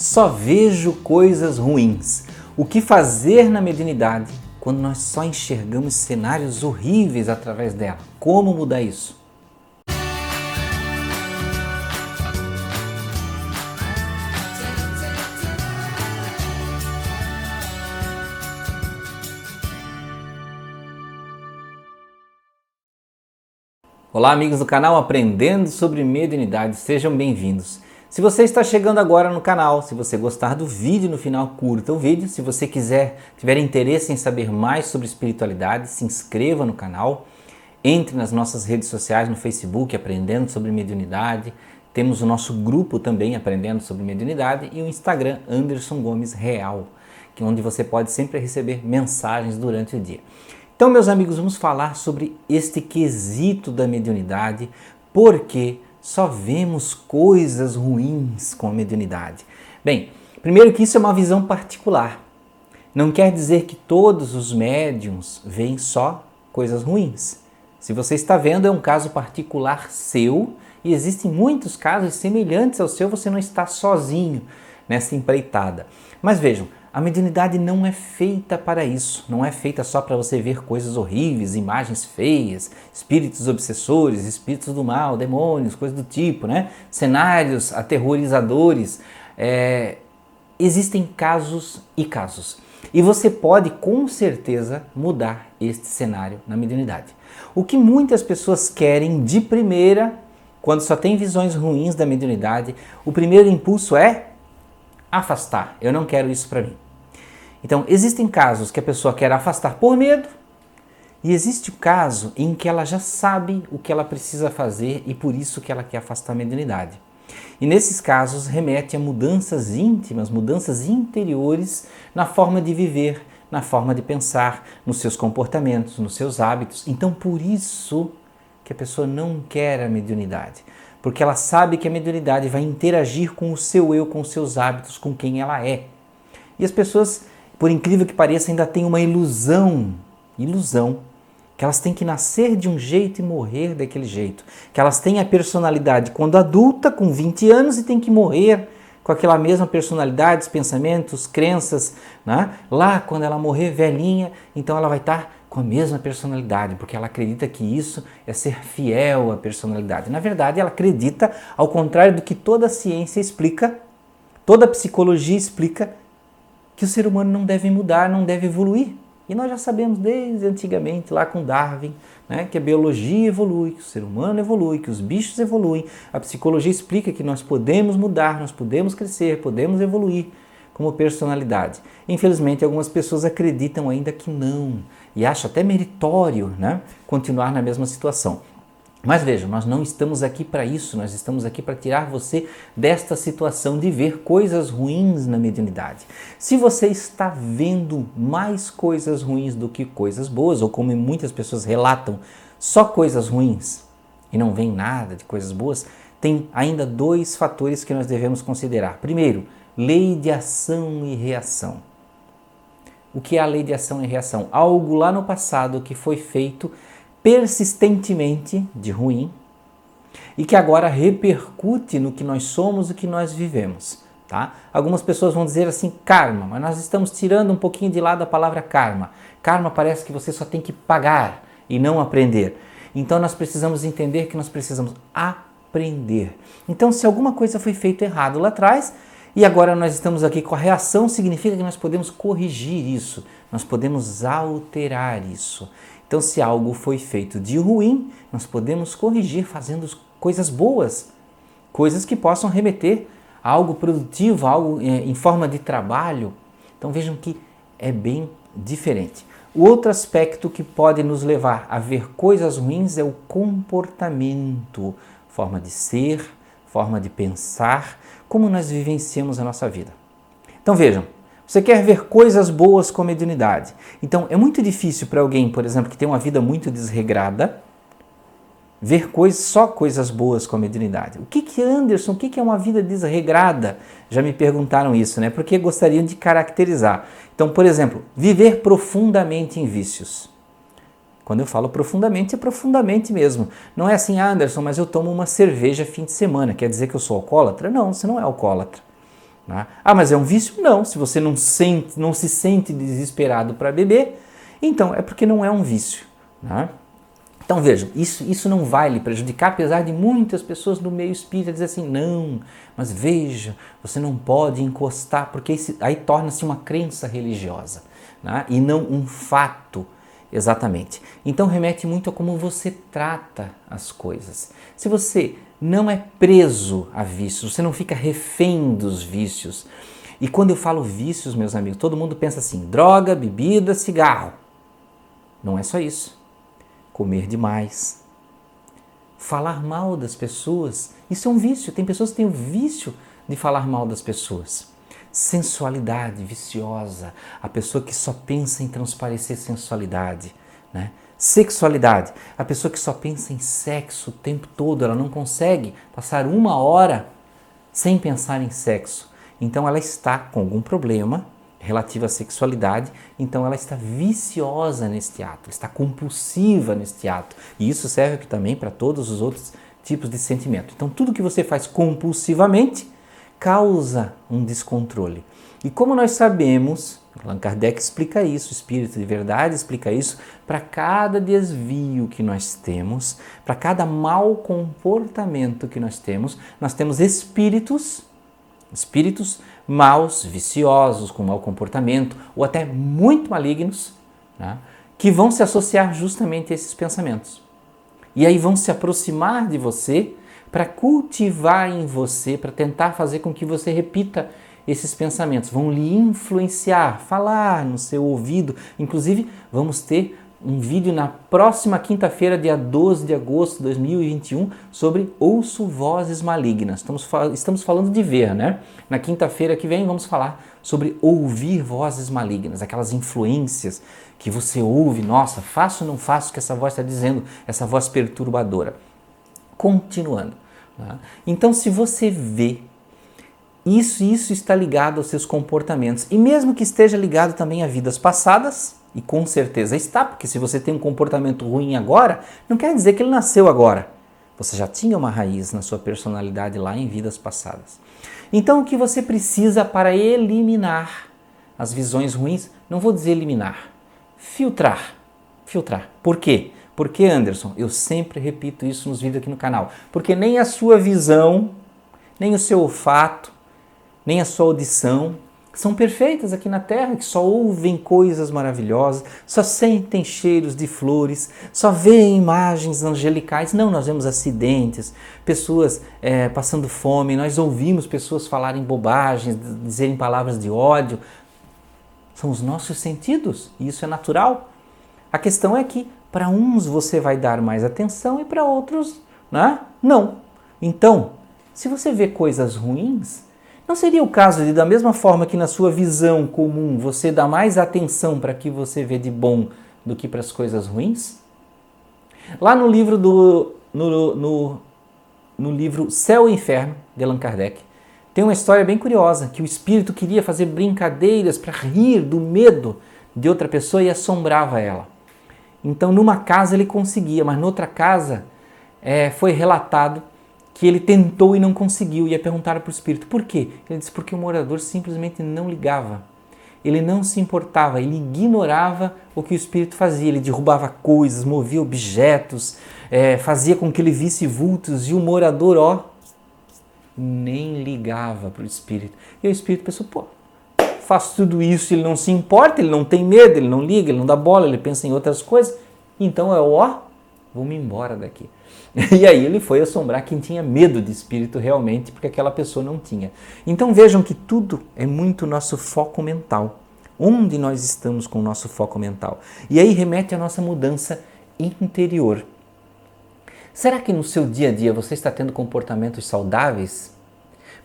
Só vejo coisas ruins. O que fazer na mediunidade quando nós só enxergamos cenários horríveis através dela? Como mudar isso? Olá amigos do canal Aprendendo sobre Mediunidade, sejam bem-vindos. Se você está chegando agora no canal, se você gostar do vídeo no final, curta o vídeo. Se você tiver interesse em saber mais sobre espiritualidade, se inscreva no canal. Entre nas nossas redes sociais, no Facebook, Aprendendo sobre Mediunidade. Temos o nosso grupo também, Aprendendo sobre Mediunidade, e o Instagram, Anderson Gomes Real, que é onde você pode sempre receber mensagens durante o dia. Então, meus amigos, vamos falar sobre este quesito da mediunidade, porque só vemos coisas ruins com a mediunidade. Bem, primeiro que isso é uma visão particular. Não quer dizer que todos os médiuns veem só coisas ruins. Se você está vendo, é um caso particular seu e existem muitos casos semelhantes ao seu, você não está sozinho nessa empreitada. Mas vejam, a mediunidade não é feita para isso, não é feita só para você ver coisas horríveis, imagens feias, espíritos obsessores, espíritos do mal, demônios, coisas do tipo, né? Cenários aterrorizadores. Existem casos e casos. E você pode, com certeza, mudar este cenário na mediunidade. O que muitas pessoas querem de primeira, quando só tem visões ruins da mediunidade, o primeiro impulso é afastar. Eu não quero isso para mim. Então, existem casos que a pessoa quer afastar por medo e existe o caso em que ela já sabe o que ela precisa fazer e por isso que ela quer afastar a mediunidade. E nesses casos remete a mudanças íntimas, mudanças interiores na forma de viver, na forma de pensar, nos seus comportamentos, nos seus hábitos. Então, por isso que a pessoa não quer a mediunidade. Porque ela sabe que a mediunidade vai interagir com o seu eu, com os seus hábitos, com quem ela é. E as pessoas, por incrível que pareça, ainda têm uma ilusão, que elas têm que nascer de um jeito e morrer daquele jeito. Que elas têm a personalidade quando adulta, com 20 anos, e têm que morrer com aquela mesma personalidade, pensamentos, crenças, né? Lá, quando ela morrer velhinha, então ela vai estar com a mesma personalidade, porque ela acredita que isso é ser fiel à personalidade. Na verdade, ela acredita, ao contrário do que toda a ciência explica, toda a psicologia explica, que o ser humano não deve mudar, não deve evoluir. E nós já sabemos desde antigamente, lá com Darwin, né, que a biologia evolui, que o ser humano evolui, que os bichos evoluem. A psicologia explica que nós podemos mudar, nós podemos crescer, podemos evoluir como personalidade. Infelizmente, algumas pessoas acreditam ainda que não e acham até meritório, né, continuar na mesma situação. Mas vejam, nós não estamos aqui para isso, nós estamos aqui para tirar você desta situação de ver coisas ruins na mediunidade. Se você está vendo mais coisas ruins do que coisas boas, ou como muitas pessoas relatam, só coisas ruins e não vem nada de coisas boas, tem ainda dois fatores que nós devemos considerar. Primeiro, lei de ação e reação. O que é a lei de ação e reação? Algo lá no passado que foi feito persistentemente de ruim e que agora repercute no que nós somos e que nós vivemos. Tá? Algumas pessoas vão dizer assim, karma, mas nós estamos tirando um pouquinho de lado a palavra karma. Karma parece que você só tem que pagar e não aprender. Então nós precisamos entender que nós precisamos aprender. Então se alguma coisa foi feita errado lá atrás e agora nós estamos aqui com a reação, significa que nós podemos corrigir isso, nós podemos alterar isso. Então, se algo foi feito de ruim, nós podemos corrigir fazendo coisas boas, coisas que possam remeter a algo produtivo, algo em forma de trabalho. Então, vejam que é bem diferente. O outro aspecto que pode nos levar a ver coisas ruins é o comportamento, forma de ser, forma de pensar, como nós vivenciamos a nossa vida. Então, vejam. Você quer ver coisas boas com a mediunidade. Então, é muito difícil para alguém, por exemplo, que tem uma vida muito desregrada, ver só coisas boas com a mediunidade. O que Anderson, o que é uma vida desregrada? Já me perguntaram isso, né? Porque gostariam de caracterizar. Então, por exemplo, viver profundamente em vícios. Quando eu falo profundamente, é profundamente mesmo. Não é assim, Anderson, mas eu tomo uma cerveja fim de semana, quer dizer que eu sou alcoólatra? Não, você não é alcoólatra. Né? Ah, mas é um vício? Não. Se você não se sente desesperado para beber, então é porque não é um vício. Né? Então vejam, isso não vai lhe prejudicar, apesar de muitas pessoas do meio espírita dizer assim, não, mas veja, você não pode encostar, porque aí torna-se uma crença religiosa, né? E não um fato exatamente. Então remete muito a como você trata as coisas. Se você não é preso a vícios, você não fica refém dos vícios. E quando eu falo vícios, meus amigos, todo mundo pensa assim, droga, bebida, cigarro. Não é só isso. Comer demais, falar mal das pessoas, isso é um vício. Tem pessoas que têm o vício de falar mal das pessoas. Sensualidade viciosa, a pessoa que só pensa em transparecer sensualidade, né? Sexualidade, a pessoa que só pensa em sexo o tempo todo, ela não consegue passar 1 hora sem pensar em sexo. Então ela está com algum problema relativa à sexualidade, então ela está viciosa neste ato, está compulsiva neste ato. E isso serve aqui também para todos os outros tipos de sentimento. Então tudo que você faz compulsivamente causa um descontrole. E como nós sabemos, Allan Kardec explica isso, o Espírito de Verdade explica isso, para cada desvio que nós temos, para cada mau comportamento que nós temos espíritos maus, viciosos, com mau comportamento, ou até muito malignos, né, que vão se associar justamente a esses pensamentos. E aí vão se aproximar de você para cultivar em você, para tentar fazer com que você repita esses pensamentos. Vão lhe influenciar, falar no seu ouvido. Inclusive, vamos ter um vídeo na próxima quinta-feira, dia 12 de agosto de 2021, sobre ouço vozes malignas. Estamos falando de ver, né? Na quinta-feira que vem vamos falar sobre ouvir vozes malignas, aquelas influências que você ouve, nossa, faço ou não faço o que essa voz está dizendo, essa voz perturbadora. Continuando. Né? Então, se você vê isso está ligado aos seus comportamentos, e mesmo que esteja ligado também a vidas passadas, e com certeza está, porque se você tem um comportamento ruim agora, não quer dizer que ele nasceu agora. Você já tinha uma raiz na sua personalidade lá em vidas passadas. Então o que você precisa para eliminar as visões ruins, não vou dizer eliminar, filtrar. Por quê? Porque, Anderson, eu sempre repito isso nos vídeos aqui no canal, porque nem a sua visão, nem o seu olfato, nem a sua audição são perfeitas aqui na Terra, que só ouvem coisas maravilhosas, só sentem cheiros de flores, só veem imagens angelicais. Não, nós vemos acidentes, pessoas passando fome, nós ouvimos pessoas falarem bobagens, dizerem palavras de ódio. São os nossos sentidos, e isso é natural. A questão é que para uns você vai dar mais atenção e para outros, né? Não. Então, se você vê coisas ruins, não seria o caso de, da mesma forma que na sua visão comum você dá mais atenção para o que você vê de bom do que para as coisas ruins? Lá no livro no livro Céu e Inferno, de Allan Kardec, tem uma história bem curiosa, que o espírito queria fazer brincadeiras para rir do medo de outra pessoa e assombrava ela. Então numa casa ele conseguia, mas noutra casa foi relatado que ele tentou e não conseguiu, e perguntaram para o espírito, por quê? Ele disse, porque o morador simplesmente não ligava, ele não se importava, ele ignorava o que o espírito fazia, ele derrubava coisas, movia objetos, fazia com que ele visse vultos, e o morador, nem ligava para o espírito. E o espírito pensou, faço tudo isso, ele não se importa, ele não tem medo, ele não liga, ele não dá bola, ele pensa em outras coisas, então vou-me embora daqui. E aí ele foi assombrar quem tinha medo de espírito realmente, porque aquela pessoa não tinha. Então vejam que tudo é muito nosso foco mental. Onde nós estamos com o nosso foco mental? E aí remete à nossa mudança interior. Será que no seu dia a dia você está tendo comportamentos saudáveis?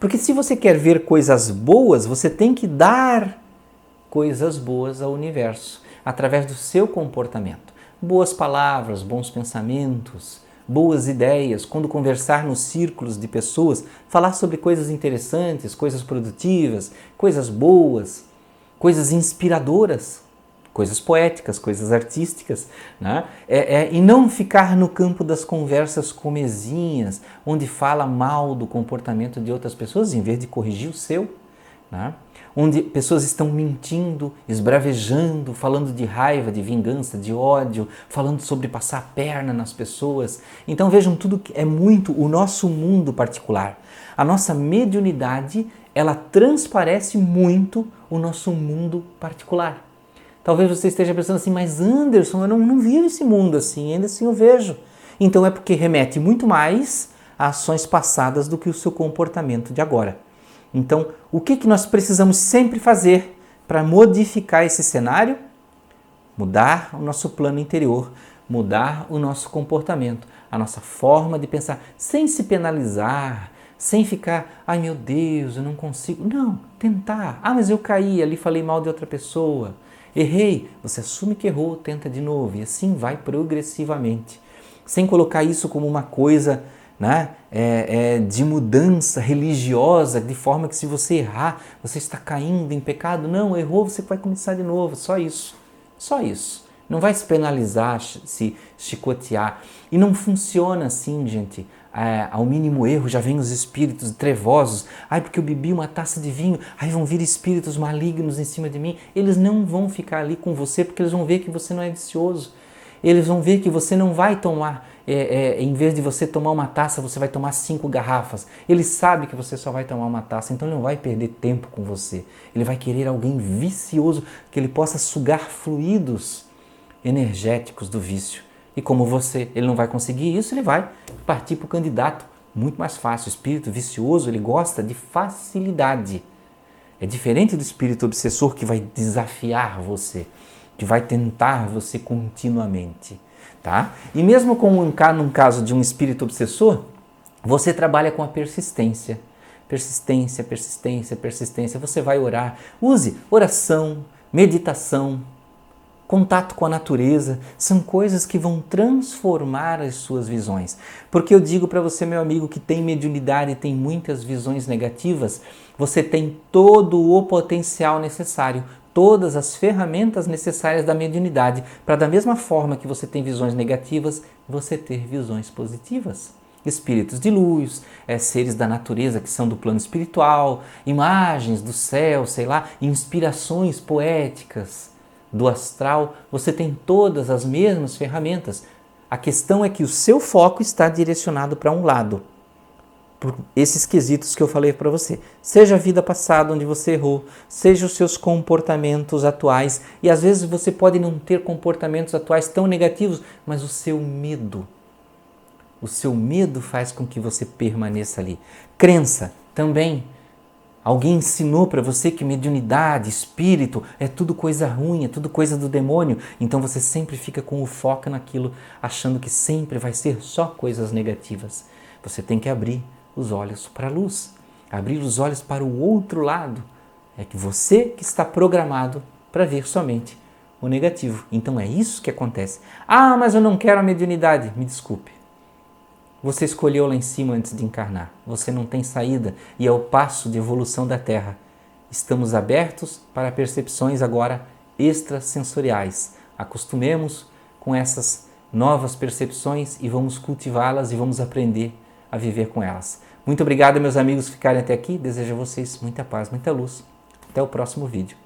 Porque se você quer ver coisas boas, você tem que dar coisas boas ao universo, através do seu comportamento. Boas palavras, bons pensamentos, boas ideias, quando conversar nos círculos de pessoas, falar sobre coisas interessantes, coisas produtivas, coisas boas, coisas inspiradoras, coisas poéticas, coisas artísticas, né? E não ficar no campo das conversas comezinhas, onde fala mal do comportamento de outras pessoas, em vez de corrigir o seu. né? Onde pessoas estão mentindo, esbravejando, falando de raiva, de vingança, de ódio, falando sobre passar a perna nas pessoas. Então vejam, tudo é muito o nosso mundo particular. A nossa mediunidade, ela transparece muito o nosso mundo particular. Talvez você esteja pensando assim, mas Anderson, eu não vivo esse mundo assim, ainda assim eu vejo. Então é porque remete muito mais a ações passadas do que o seu comportamento de agora. Então, o que nós precisamos sempre fazer para modificar esse cenário? Mudar o nosso plano interior, mudar o nosso comportamento, a nossa forma de pensar, sem se penalizar, sem ficar, ai meu Deus, eu não consigo. Não, tentar. Ah, mas eu caí, ali falei mal de outra pessoa. Errei, você assume que errou, tenta de novo e assim vai progressivamente. Sem colocar isso como uma coisa, né, de mudança religiosa, de forma que se você errar, você está caindo em pecado. Não, errou, você vai começar de novo, só isso. Só isso. Não vai se penalizar, se chicotear. E não funciona assim, gente. Ao mínimo erro já vem os espíritos trevosos. Ai, porque eu bebi uma taça de vinho, aí vão vir espíritos malignos em cima de mim. Eles não vão ficar ali com você porque eles vão ver que você não é vicioso. Eles vão ver que você não vai tomar, em vez de você tomar uma taça, você vai tomar 5 garrafas. Ele sabe que você só vai tomar uma taça, então ele não vai perder tempo com você. Ele vai querer alguém vicioso, que ele possa sugar fluidos energéticos do vício. E como ele não vai conseguir isso, ele vai partir para o candidato muito mais fácil. O espírito vicioso, ele gosta de facilidade. É diferente do espírito obsessor que vai desafiar você, que vai tentar você continuamente, tá? E mesmo num caso de um espírito obsessor, você trabalha com a persistência. Persistência, persistência, persistência. Você vai orar. Use oração, meditação, contato com a natureza. São coisas que vão transformar as suas visões. Porque eu digo para você, meu amigo, que tem mediunidade e tem muitas visões negativas, você tem todo o potencial necessário, todas as ferramentas necessárias da mediunidade, para da mesma forma que você tem visões negativas, você ter visões positivas. Espíritos de luz, seres da natureza que são do plano espiritual, imagens do céu, sei lá, inspirações poéticas do astral, você tem todas as mesmas ferramentas. A questão é que o seu foco está direcionado para um lado, por esses quesitos que eu falei para você. Seja a vida passada onde você errou, seja os seus comportamentos atuais, e às vezes você pode não ter comportamentos atuais tão negativos, mas o seu medo faz com que você permaneça ali. Crença também. Alguém ensinou para você que mediunidade, espírito, é tudo coisa ruim, é tudo coisa do demônio. Então você sempre fica com o foco naquilo, achando que sempre vai ser só coisas negativas. Você tem que abrir os olhos para a luz, abrir os olhos para o outro lado. É que você que está programado para ver somente o negativo. Então é isso que acontece. Ah, mas eu não quero a mediunidade. Me desculpe. Você escolheu lá em cima antes de encarnar. Você não tem saída e é o passo de evolução da Terra. Estamos abertos para percepções agora extrasensoriais. Acostumemos com essas novas percepções e vamos cultivá-las e vamos aprender a viver com elas. Muito obrigado, meus amigos, por ficarem até aqui. Desejo a vocês muita paz, muita luz. Até o próximo vídeo.